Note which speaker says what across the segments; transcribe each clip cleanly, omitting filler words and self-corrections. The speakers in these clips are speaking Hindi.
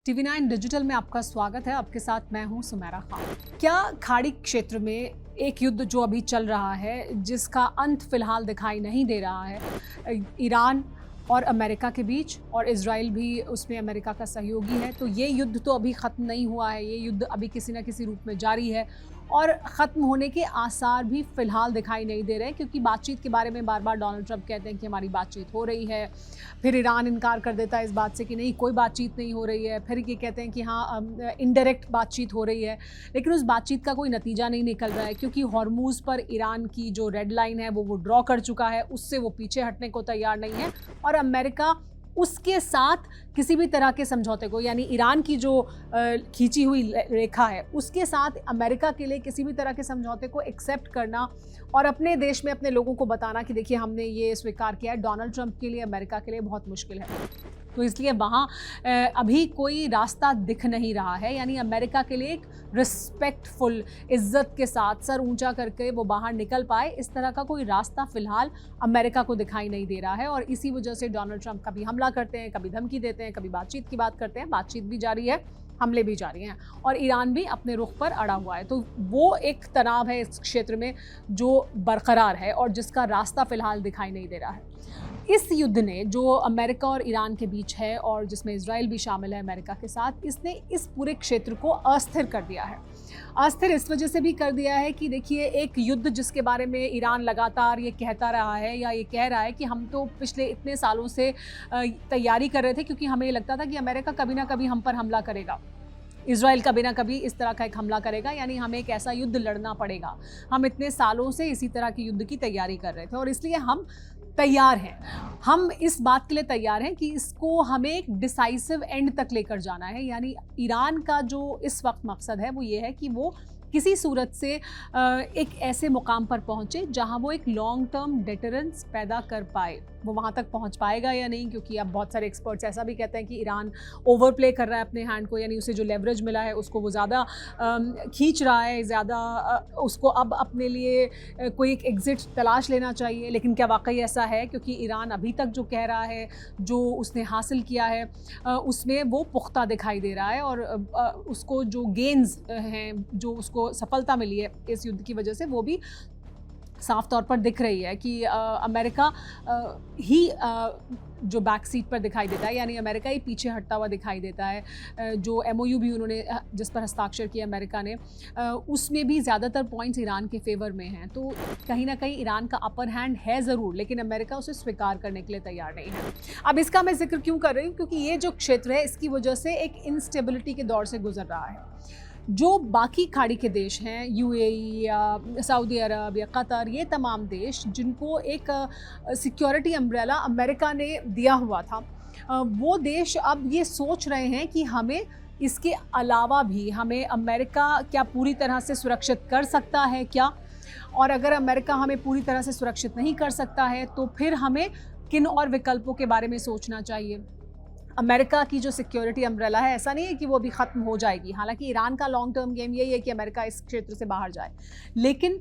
Speaker 1: TV9 डिजिटल में आपका स्वागत है। आपके साथ मैं हूं सुमेरा खान। क्या खाड़ी क्षेत्र में एक युद्ध जो अभी चल रहा है, जिसका अंत फिलहाल दिखाई नहीं दे रहा है, ईरान और अमेरिका के बीच, और इजराइल भी उसमें अमेरिका का सहयोगी है, तो ये युद्ध तो अभी ख़त्म नहीं हुआ है। ये युद्ध अभी किसी न किसी रूप में जारी है और ख़त्म होने के आसार भी फ़िलहाल दिखाई नहीं दे रहे हैं, क्योंकि बातचीत के बारे में बार बार डोनाल्ड ट्रंप कहते हैं कि हमारी बातचीत हो रही है। फिर ईरान इनकार कर देता है इस बात से कि नहीं, कोई बातचीत नहीं हो रही है। फिर ये कहते हैं कि हाँ, इनडायरेक्ट बातचीत हो रही है, लेकिन उस बातचीत का कोई नतीजा नहीं निकल रहा है, क्योंकि हॉर्मूज़ पर ईरान की जो रेड लाइन है वो ड्रॉ कर चुका है, उससे वो पीछे हटने को तैयार नहीं है। और अमेरिका उसके साथ किसी भी तरह के समझौते को, यानी ईरान की जो खींची हुई रेखा है, उसके साथ अमेरिका के लिए किसी भी तरह के समझौते को एक्सेप्ट करना और अपने देश में अपने लोगों को बताना कि देखिए हमने ये स्वीकार किया है, डोनाल्ड ट्रंप के लिए, अमेरिका के लिए बहुत मुश्किल है। तो इसलिए वहाँ अभी कोई रास्ता दिख नहीं रहा है। यानी अमेरिका के लिए एक रिस्पेक्टफुल, इज्जत के साथ सर ऊंचा करके वो बाहर निकल पाए, इस तरह का कोई रास्ता फिलहाल अमेरिका को दिखाई नहीं दे रहा है। और इसी वजह से डोनाल्ड ट्रंप कभी हमला करते हैं, कभी धमकी देते हैं, कभी बातचीत की बात करते हैं। बातचीत भी जारी है, हमले भी जारी हैं, और ईरान भी अपने रुख पर अड़ा हुआ है। तो वो एक तनाव है इस क्षेत्र में जो बरकरार है और जिसका रास्ता फिलहाल दिखाई नहीं दे रहा है। इस युद्ध ने, जो अमेरिका और ईरान के बीच है और जिसमें इजराइल भी शामिल है अमेरिका के साथ, इसने इस पूरे क्षेत्र को अस्थिर कर दिया है। अस्थिर इस वजह से भी कर दिया है कि देखिए, एक युद्ध जिसके बारे में ईरान लगातार ये कहता रहा है या ये कह रहा है कि हम तो पिछले इतने सालों से तैयारी कर रहे थे, क्योंकि हमें लगता था कि अमेरिका कभी ना कभी हम पर हमला करेगा, इजराइल कभी ना कभी इस तरह का एक हमला करेगा, यानी हमें एक ऐसा युद्ध लड़ना पड़ेगा। हम इतने सालों से इसी तरह के युद्ध की तैयारी कर रहे थे और इसलिए हम तैयार हैं। हम इस बात के लिए तैयार हैं कि इसको हमें एक डिसाइसिव एंड तक लेकर जाना है। यानी ईरान का जो इस वक्त मकसद है वो ये है कि वो किसी सूरत से एक ऐसे मुकाम पर पहुंचे जहां वो एक लॉन्ग टर्म डिटरेंस पैदा कर पाए। वो वहां तक पहुंच पाएगा या नहीं, क्योंकि अब बहुत सारे एक्सपर्ट्स ऐसा भी कहते हैं कि ईरान ओवर प्ले कर रहा है अपने हैंड को, यानी उसे जो लेवरेज मिला है उसको वो ज़्यादा खींच रहा है, ज़्यादा उसको अब अपने लिए कोई एक एग्ज़िट तलाश लेना चाहिए। लेकिन क्या वाकई ऐसा है? क्योंकि ईरान अभी तक जो कह रहा है, जो उसने हासिल किया है, उसमें वो पुख्ता दिखाई दे रहा है और उसको जो गेन्स हैं, जो उसको सफलता मिली है इस युद्ध की वजह से, वो भी साफ तौर पर दिख रही है कि अमेरिका ही जो बैक सीट पर दिखाई देता है, यानी अमेरिका ही पीछे हटता हुआ दिखाई देता है। जो MOU भी उन्होंने जिस पर हस्ताक्षर किया अमेरिका ने, उसमें भी ज़्यादातर पॉइंट्स ईरान के फेवर में हैं। तो कहीं ना कहीं ईरान का अपर हैंड है ज़रूर, लेकिन अमेरिका उसे स्वीकार करने के लिए तैयार नहीं है। अब इसका मैं जिक्र क्यों कर रही हूँ? क्योंकि ये जो क्षेत्र है, इसकी वजह से एक इंस्टेबिलिटी के दौर से गुजर रहा है। जो बाकी खाड़ी के देश हैं, UAE या सऊदी अरब या कतर, ये तमाम देश जिनको एक सिक्योरिटी अम्ब्रेला अमेरिका ने दिया हुआ था, वो देश अब ये सोच रहे हैं कि हमें इसके अलावा भी, हमें अमेरिका क्या पूरी तरह से सुरक्षित कर सकता है क्या? और अगर अमेरिका हमें पूरी तरह से सुरक्षित नहीं कर सकता है, तो फिर हमें किन और विकल्पों के बारे में सोचना चाहिए। अमेरिका की जो सिक्योरिटी अम्ब्रेला है, ऐसा नहीं है कि वो अभी ख़त्म हो जाएगी। हालांकि ईरान का लॉन्ग टर्म गेम यही है कि अमेरिका इस क्षेत्र से बाहर जाए, लेकिन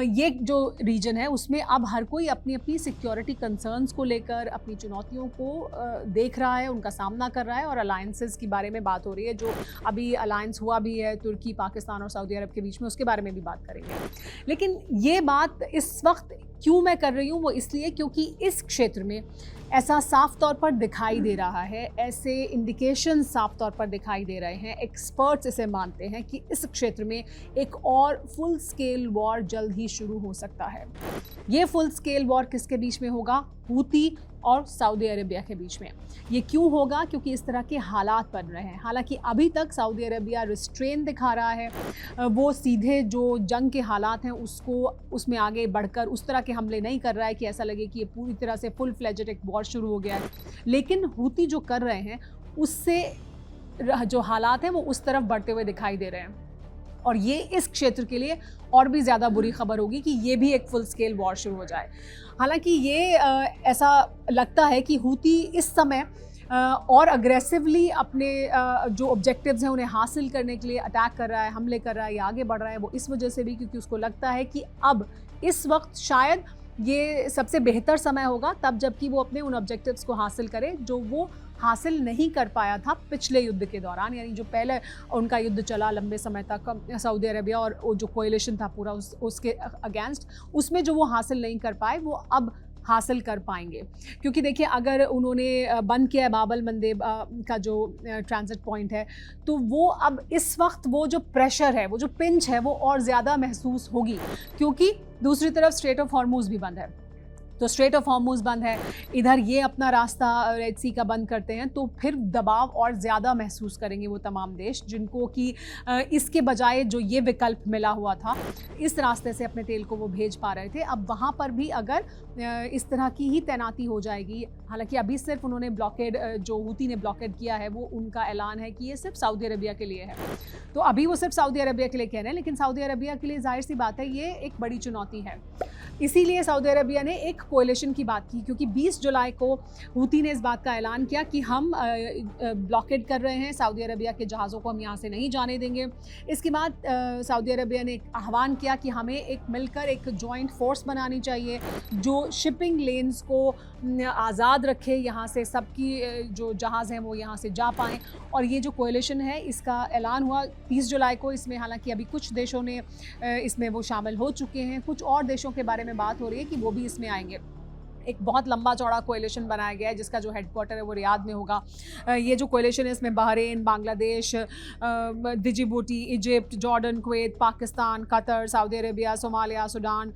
Speaker 1: ये जो रीजन है उसमें अब हर कोई अपनी अपनी सिक्योरिटी कंसर्न्स को लेकर अपनी चुनौतियों को देख रहा है, उनका सामना कर रहा है। और अलायंसेस के बारे में बात हो रही है, जो अभी अलायंस हुआ भी है तुर्की, पाकिस्तान और सऊदी अरब के बीच में, उसके बारे में भी बात करेंगे। लेकिन ये बात इस वक्त क्यों मैं कर रही हूँ, वो इसलिए क्योंकि इस क्षेत्र में ऐसा साफ तौर पर दिखाई दे रहा है, ऐसे इंडिकेशन साफ तौर पर दिखाई दे रहे हैं, एक्सपर्ट्स इसे मानते हैं कि इस क्षेत्र में एक और फुल स्केल वॉर जल्द ही शुरू हो सकता है। ये फुल स्केल वॉर किसके बीच में होगा? हूती और सऊदी अरेबिया के बीच में। ये क्यों होगा? क्योंकि इस तरह के हालात बन रहे हैं। हालांकि अभी तक सऊदी अरेबिया रिस्ट्रेन दिखा रहा है, वो सीधे जो जंग के हालात हैं उसमें आगे बढ़कर उस तरह के हमले नहीं कर रहा है कि ऐसा लगे कि ये पूरी तरह से फुल फ्लेजेड एक वॉर शुरू हो गया है। लेकिन हूती जो कर रहे हैं, उससे जो हालात हैं वो उस तरफ बढ़ते हुए दिखाई दे रहे हैं, और ये इस क्षेत्र के लिए और भी ज़्यादा बुरी खबर होगी कि ये भी एक फुल स्केल वॉर शुरू हो जाए। हालांकि ये ऐसा लगता है कि हूती इस समय और अग्रेसिवली अपने जो ऑब्जेक्टिव्स हैं उन्हें हासिल करने के लिए अटैक कर रहा है, हमले कर रहा है या आगे बढ़ रहा है। वो इस वजह से भी क्योंकि उसको लगता है कि अब इस वक्त शायद ये सबसे बेहतर समय होगा, तब जबकि वो अपने उन ऑब्जेक्टिव्स को हासिल करे जो वो हासिल नहीं कर पाया था पिछले युद्ध के दौरान, यानी जो पहले उनका युद्ध चला लंबे समय तक सऊदी अरबिया और वो जो कोएलिशन था पूरा उसके अगेंस्ट, उसमें जो वो हासिल नहीं कर पाए वो अब हासिल कर पाएंगे। क्योंकि देखिए अगर उन्होंने बंद किया है बाबल मंदेब का जो ट्रांजिट पॉइंट है, तो वो अब इस वक्त वो जो प्रेशर है, वो जो पिंच है, वो और ज़्यादा महसूस होगी, क्योंकि दूसरी तरफ स्ट्रेट ऑफ हॉर्मुज़ भी बंद है। तो स्ट्रेट ऑफ हॉर्मुज़ बंद है, इधर ये अपना रास्ता रेड सी का बंद करते हैं, तो फिर दबाव और ज़्यादा महसूस करेंगे वो तमाम देश जिनको कि इसके बजाय जो ये विकल्प मिला हुआ था, इस रास्ते से अपने तेल को वो भेज पा रहे थे। अब वहाँ पर भी अगर इस तरह की ही तैनाती हो जाएगी, हालांकि अभी सिर्फ उन्होंने ब्लॉकेड, जो हूती ने ब्लॉकेड किया है, वो उनका ऐलान है कि ये सिर्फ सऊदी अरबिया के लिए है, तो अभी वो सिर्फ सऊदी अरबिया के लिए कह रहे हैं, लेकिन सऊदी अरबिया के लिए जाहिर सी बात है ये एक बड़ी चुनौती है। इसीलिए सऊदी अरबिया ने एक कोएलिशन की बात की, क्योंकि 20 जुलाई को हूती ने इस बात का ऐलान किया कि हम ब्लॉकेड कर रहे हैं, सऊदी अरबिया के जहाज़ों को हम यहाँ से नहीं जाने देंगे। इसके बाद सऊदी अरबिया ने एक आह्वान किया कि हमें एक मिलकर एक जॉइंट फोर्स बनानी चाहिए जो शिपिंग लेन्स को आज़ाद रखे, यहाँ से सबकी जो जहाज़ हैं वो यहाँ से जा पाएँ। और ये जो कोएलिशन है इसका ऐलान हुआ 30 जुलाई को। इसमें हालांकि अभी कुछ देशों ने इसमें वो शामिल हो चुके हैं, कुछ और देशों के बारे में बात हो रही है कि वो भी इसमें आएंगे। एक बहुत लंबा चौड़ा कोएलिशन बनाया गया है जिसका जो हेडक्वार्टर है वो रियाद में होगा। ये जो कोएलिशन है इसमें Bahrain, Bangladesh, Djibouti, Egypt, Jordan, Kuwait, Pakistan, Qatar, Saudi Arabia, Somalia, Sudan,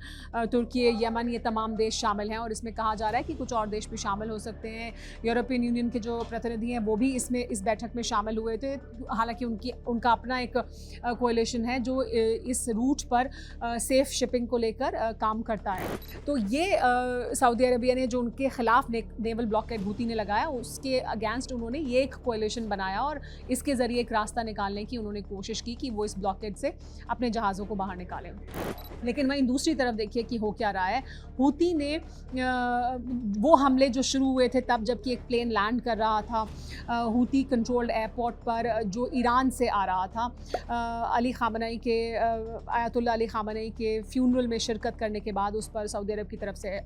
Speaker 1: तुर्की, यमन, ये तमाम देश शामिल हैं। और इसमें कहा जा रहा है कि कुछ और देश भी शामिल हो सकते हैं। यूरोपियन यूनियन के जो प्रतिनिधि हैं वो भी इसमें इस बैठक में शामिल हुए थे। हालांकि उनका अपना एक कोएलिशन है जो इस रूट पर सेफ शिपिंग को लेकर काम करता है। तो ये सऊदी अरबिया ने जो उनके खिलाफ नेवल ब्लॉकेड हूती ने लगाया, उसके अगेंस्ट उन्होंने ये एक कोएलिशन बनाया और इसके ज़रिए एक रास्ता निकालने की उन्होंने कोशिश की कि वो इस ब्लॉकेड से अपने जहाज़ों को बाहर निकालें। लेकिन वहीं दूसरी तरफ देखिए कि हो क्या रहा है। हूती ने वो हमले जो शुरू हुए थे तब जबकि एक प्लेन लैंड कर रहा था हूती कंट्रोल्ड एयरपोर्ट पर जो ईरान से आ रहा था, अली ख़ामनेई के आयतुल्लाह अली ख़ामनेई के फ्यूनरल में शिरकत करने के बाद उस पर सऊदी अरब की तरफ से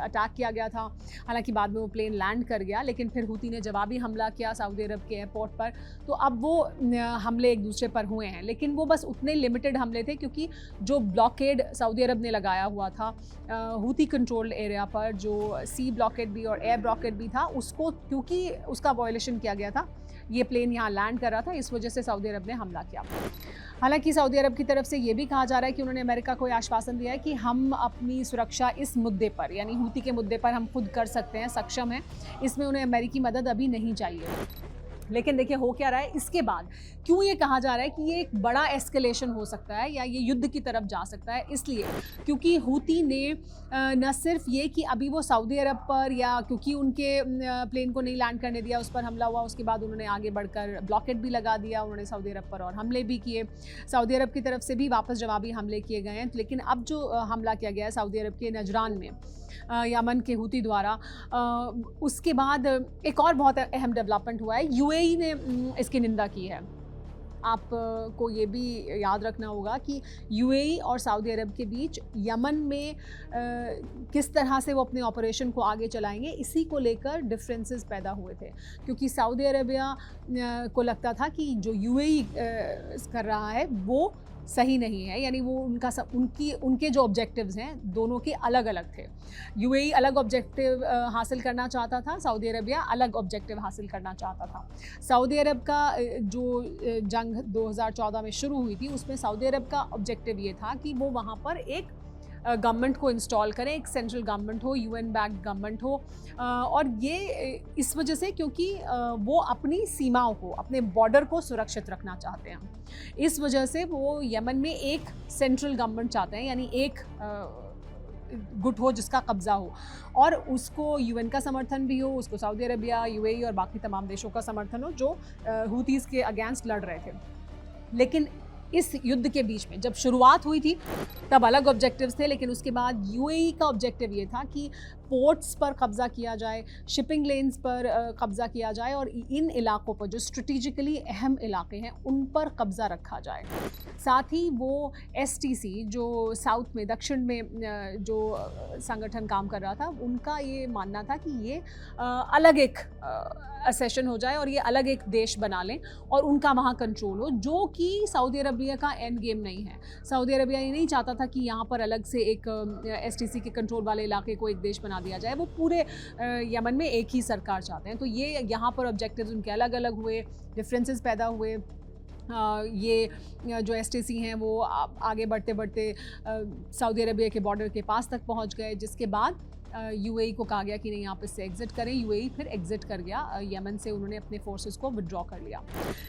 Speaker 1: अटैक किया गया था। हालांकि बाद में वो प्लेन लैंड कर गया, लेकिन फिर हूती ने जवाबी हमला किया सऊदी अरब के एयरपोर्ट पर। तो अब वो हमले एक दूसरे पर हुए हैं, लेकिन वो बस उतने लिमिटेड हमले थे क्योंकि जो ब्लॉकेड सऊदी अरब ने लगाया हुआ था हूती कंट्रोल्ड एरिया पर, जो सी ब्लॉकेड भी और एयर ब्लॉकेड भी था, उसको क्योंकि उसका वायलेशन किया गया था, ये प्लेन यहाँ लैंड कर रहा था, इस वजह से सऊदी अरब ने हमला किया। हालांकि सऊदी अरब की तरफ से ये भी कहा जा रहा है कि उन्होंने अमेरिका को आश्वासन दिया है कि हम अपनी सुरक्षा इस मुद्दे पर, यानी हूती के मुद्दे पर हम खुद कर सकते हैं, सक्षम हैं, इसमें उन्हें अमेरिकी मदद अभी नहीं चाहिए। लेकिन देखिए हो क्या रहा है इसके बाद, क्यों ये कहा जा रहा है कि ये एक बड़ा एस्केलेशन हो सकता है या ये युद्ध की तरफ जा सकता है, इसलिए क्योंकि हूती ने न सिर्फ ये कि अभी वो सऊदी अरब पर, या क्योंकि उनके प्लेन को नहीं लैंड करने दिया उस पर हमला हुआ, उसके बाद उन्होंने आगे बढ़कर ब्लॉकेड भी लगा दिया, उन्होंने सऊदी अरब पर और हमले भी किए। सऊदी अरब की तरफ से भी वापस जवाबी हमले किए गए हैं। लेकिन अब जो हमला किया गया है सऊदी अरब के नजरान में यमन के हूती द्वारा, उसके बाद एक और बहुत अहम डेवलपमेंट हुआ है। यूएई ने इसकी निंदा की है। आपको ये भी याद रखना होगा कि यूएई और सऊदी अरब के बीच यमन में किस तरह से वो अपने ऑपरेशन को आगे चलाएंगे, इसी को लेकर डिफरेंसेस पैदा हुए थे। क्योंकि सऊदी अरबिया को लगता था कि जो यूएई कर रहा है वो सही नहीं है, यानी वो उनके जो ऑब्जेक्टिव्स हैं दोनों के अलग अलग थे। यूएई अलग ऑब्जेक्टिव हासिल करना चाहता था, सऊदी अरबिया अलग ऑब्जेक्टिव हासिल करना चाहता था। सऊदी अरब का जो जंग 2014 में शुरू हुई थी, उसमें सऊदी अरब का ऑब्जेक्टिव ये था कि वो वहाँ पर एक गवर्नमेंट को इंस्टॉल करें, एक सेंट्रल गवर्नमेंट हो, यूएन बैक्ड गवर्नमेंट हो, और ये इस वजह से क्योंकि वो अपनी सीमाओं को, अपने बॉर्डर को सुरक्षित रखना चाहते हैं। इस वजह से वो यमन में एक सेंट्रल गवर्नमेंट चाहते हैं, यानी एक गुट हो जिसका कब्जा हो, और उसको यूएन का समर्थन भी हो, उसको सऊदी अरबिया, यूएई और बाकी तमाम देशों का समर्थन हो जो हूतीज़ के अगेंस्ट लड़ रहे थे। लेकिन इस युद्ध के बीच में जब शुरुआत हुई थी तब अलग ऑब्जेक्टिव्स थे, लेकिन उसके बाद यूएई का ऑब्जेक्टिव ये था कि पोर्ट्स पर कब्ज़ा किया जाए, शिपिंग लेन्स पर कब्ज़ा किया जाए और इन इलाकों पर जो स्ट्रेटिजिकली अहम इलाके हैं उन पर कब्ज़ा रखा जाए। साथ ही वो STC जो साउथ में, दक्षिण में जो संगठन काम कर रहा था, उनका ये मानना था कि ये अलग एक असेशन हो जाए और ये अलग एक देश बना लें और उनका वहाँ कंट्रोल हो, जो कि सऊदी अरबिया का एंड गेम नहीं है। सऊदी अरबिया ये नहीं चाहता था कि यहाँ पर अलग से एक STC के कंट्रोल वाले इलाके को एक देश बना दिया जाए, वो पूरे यमन में एक ही सरकार चाहते हैं। तो ये यहाँ पर ऑब्जेक्टिव्स उनके अलग अलग हुए, डिफरेंसेस पैदा हुए। ये जो STC हैं वो आगे बढ़ते बढ़ते सऊदी अरबिया के बॉर्डर के पास तक पहुंच गए, जिसके बाद UAE को कहा गया कि नहीं, आप इससे एग्ज़िट करें। UAE फिर एग्ज़िट कर गया यमन से, उन्होंने अपने फोर्सेस को विड्रॉ कर लिया।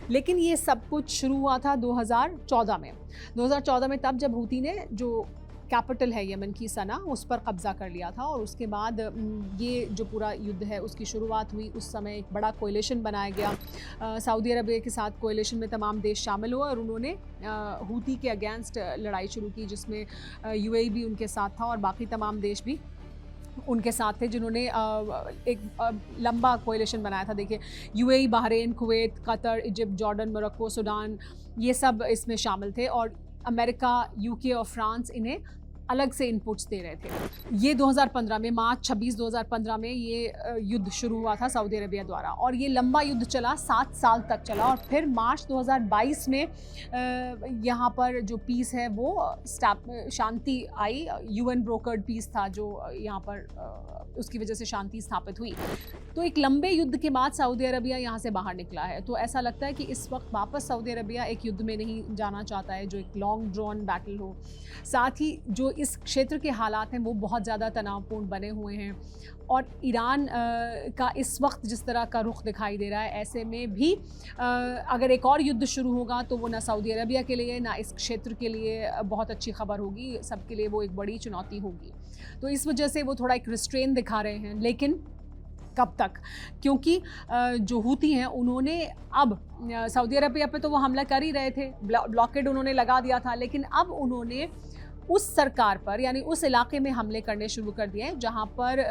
Speaker 1: लेकिन ये सब कुछ शुरू हुआ था 2014 में। 2014 में तब जब हूती ने जो कैपिटल है यमन की, सना, उस पर कब्ज़ा कर लिया था और उसके बाद ये जो पूरा युद्ध है उसकी शुरुआत हुई। उस समय एक बड़ा कोएलिशन बनाया गया, सऊदी अरबिया के साथ कोएलिशन में तमाम देश शामिल हुए और उन्होंने हूती के अगेंस्ट लड़ाई शुरू की, जिसमें UAE भी उनके साथ था और बाकी तमाम देश भी उनके साथ थे, जिन्होंने एक लंबा कोएलिशन बनाया था। देखिए, UAE, Bahrain, Kuwait, Qatar, Egypt, Jordan, Morocco, Sudan, ये सब इसमें शामिल थे और अमेरिका, UK और फ्रांस इन्हें अलग से इनपुट्स दे रहे थे। ये 2015 में, मार्च 26, 2015 में ये युद्ध शुरू हुआ था सऊदी अरबिया द्वारा और ये लंबा युद्ध चला, 7 साल तक चला और फिर मार्च 2022 में यहाँ पर जो पीस है वो शांति आई। UN ब्रोकर्ड पीस था जो यहाँ पर उसकी वजह से शांति स्थापित हुई। तो एक लंबे युद्ध के बाद सऊदी अरबिया यहाँ से बाहर निकला है। तो ऐसा लगता है कि इस वक्त वापस सऊदी अरबिया एक युद्ध में नहीं जाना चाहता है जो एक लॉन्ग ड्रॉन बैटल हो। साथ ही जो इस क्षेत्र के हालात हैं वो बहुत ज़्यादा तनावपूर्ण बने हुए हैं और ईरान का इस वक्त जिस तरह का रुख दिखाई दे रहा है, ऐसे में भी अगर एक और युद्ध शुरू होगा तो वो ना सऊदी अरबिया के लिए, ना इस क्षेत्र के लिए बहुत अच्छी खबर होगी, सबके लिए वो एक बड़ी चुनौती होगी। तो इस वजह से वो थोड़ा एक रिस्ट्रेन दिखा रहे हैं। लेकिन कब तक? क्योंकि जो हूती हैं उन्होंने अब सऊदी अरबिया पे तो वो हमला कर ही रहे थे, ब्लॉकेड उन्होंने लगा दिया था, लेकिन अब उन्होंने उस सरकार पर, यानी उस इलाके में हमले करने शुरू कर दिए हैं जहां पर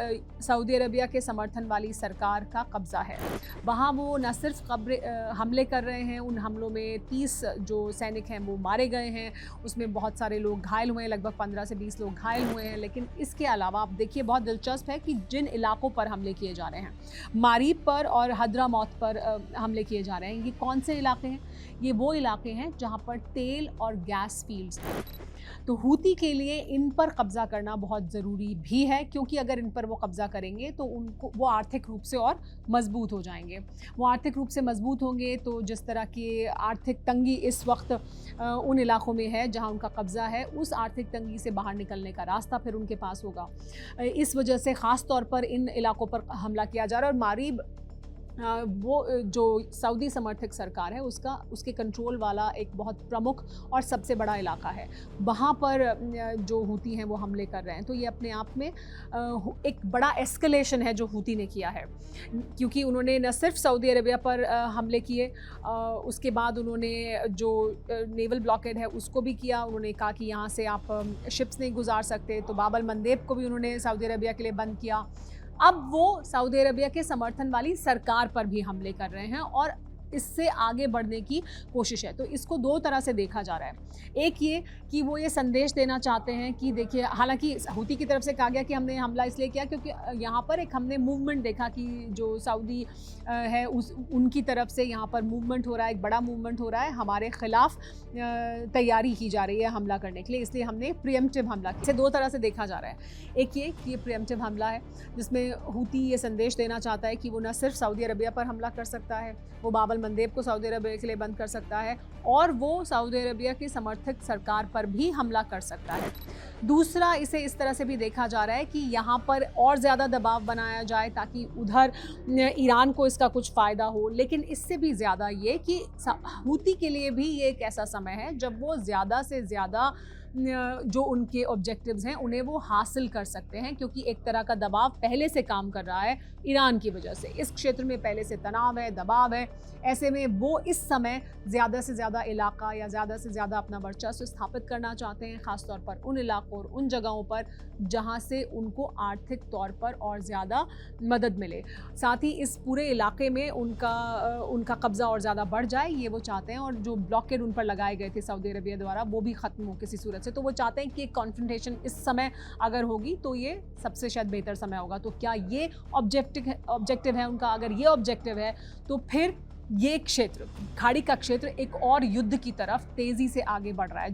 Speaker 1: सऊदी अरबिया के समर्थन वाली सरकार का कब्ज़ा है। वहां वो न सिर्फ हमले कर रहे हैं, उन हमलों में 30 जो सैनिक हैं वो मारे गए हैं, उसमें बहुत सारे लोग घायल हुए हैं, लगभग 15 से 20 लोग घायल हुए हैं। लेकिन इसके अलावा आप देखिए, बहुत दिलचस्प है कि जिन इलाकों पर हमले किए जा रहे हैं, मारीब पर और हद्रामौत पर हमले किए जा रहे हैं, ये कौन से इलाके हैं? ये वो इलाके हैं जहाँ पर तेल और गैस फील्ड्स हैं। तो हूती के लिए इन पर कब्ज़ा करना बहुत ज़रूरी भी है, क्योंकि अगर इन पर वो कब्ज़ा करेंगे तो उनको वो आर्थिक रूप से और मजबूत हो जाएंगे। वो आर्थिक रूप से मजबूत होंगे तो जिस तरह की आर्थिक तंगी इस वक्त उन इलाकों में है जहां उनका कब्ज़ा है, उस आर्थिक तंगी से बाहर निकलने का रास्ता फिर उनके पास होगा। इस वजह से ख़ास तौर पर इन इलाकों पर हमला किया जा रहा है। और मारीब वो जो सऊदी समर्थित सरकार है उसके कंट्रोल वाला एक बहुत प्रमुख और सबसे बड़ा इलाका है, वहाँ पर जो हूती हैं वो हमले कर रहे हैं। तो ये अपने आप में एक बड़ा एस्केलेशन है जो हूती ने किया है, क्योंकि उन्होंने न सिर्फ सऊदी अरबिया पर हमले किए, उसके बाद उन्होंने जो नेवल ब्लॉकेड है उसको भी किया। उन्होंने कहा कि यहाँ से आप शिप्स नहीं गुजार सकते, तो बाब अल मंदेब को भी उन्होंने सऊदी अरबिया के लिए बंद किया। अब वो सऊदी अरबिया के समर्थन वाली सरकार पर भी हमले कर रहे हैं और इससे आगे बढ़ने की कोशिश है। तो इसको दो तरह से देखा जा रहा है। एक ये कि वो ये संदेश देना चाहते हैं कि देखिए, हालांकि हूती की तरफ से कहा गया कि हमने हमला इसलिए किया क्योंकि यहाँ पर एक हमने मूवमेंट देखा कि जो सऊदी है उनकी तरफ से यहाँ पर मूवमेंट हो रहा है, एक बड़ा मूवमेंट हो रहा है, हमारे ख़िलाफ़ तैयारी की जा रही है हमला करने के लिए, इसलिए हमने प्रीएम्प्टिव हमला किया। इसे दो तरह से देखा जा रहा है। एक ये कि ये प्रीएम्प्टिव हमला है जिसमें हूती ये संदेश देना चाहता है कि वो न सिर्फ सऊदी अरबिया पर हमला कर सकता है, वो बाब अल मंदेब को सऊदी अरबिया के लिए बंद कर सकता है और वो सऊदी अरबिया की समर्थित सरकार पर भी हमला कर सकता है। दूसरा, इसे इस तरह से भी देखा जा रहा है कि यहाँ पर और ज़्यादा दबाव बनाया जाए ताकि उधर ईरान को इसका कुछ फ़ायदा हो। लेकिन इससे भी ज़्यादा ये कि हूती के लिए भी ये एक ऐसा समय है जब वो ज़्यादा से ज़्यादा जो उनके ऑब्जेक्टिव्स हैं उन्हें वो हासिल कर सकते हैं, क्योंकि एक तरह का दबाव पहले से काम कर रहा है ईरान की वजह से। इस क्षेत्र में पहले से तनाव है, दबाव है। ऐसे में वो इस समय ज़्यादा से ज़्यादा इलाका या ज़्यादा से ज़्यादा अपना वर्चस्व स्थापित करना चाहते हैं, ख़ासतौर पर उन इलाकों और उन जगहों पर जहाँ से उनको आर्थिक तौर पर और ज़्यादा मदद मिले। साथ ही इस पूरे इलाके में उनका कब्ज़ा और ज़्यादा बढ़ जाए, ये वो चाहते हैं। और जो ब्लॉकेड उन पर लगाए गए थे सऊदी अरबिया द्वारा, वो भी ख़त्म हो किसी सूरत से। तो वो चाहते हैं कि एक कॉन्फ्रंटेशन इस समय अगर होगी तो ये सबसे शायद बेहतर समय होगा। तो क्या ये ऑब्जेक्टिव है उनका? अगर ये ऑब्जेक्टिव है तो फिर ये क्षेत्र, खाड़ी का क्षेत्र, एक और युद्ध की तरफ तेज़ी से आगे बढ़ रहा है।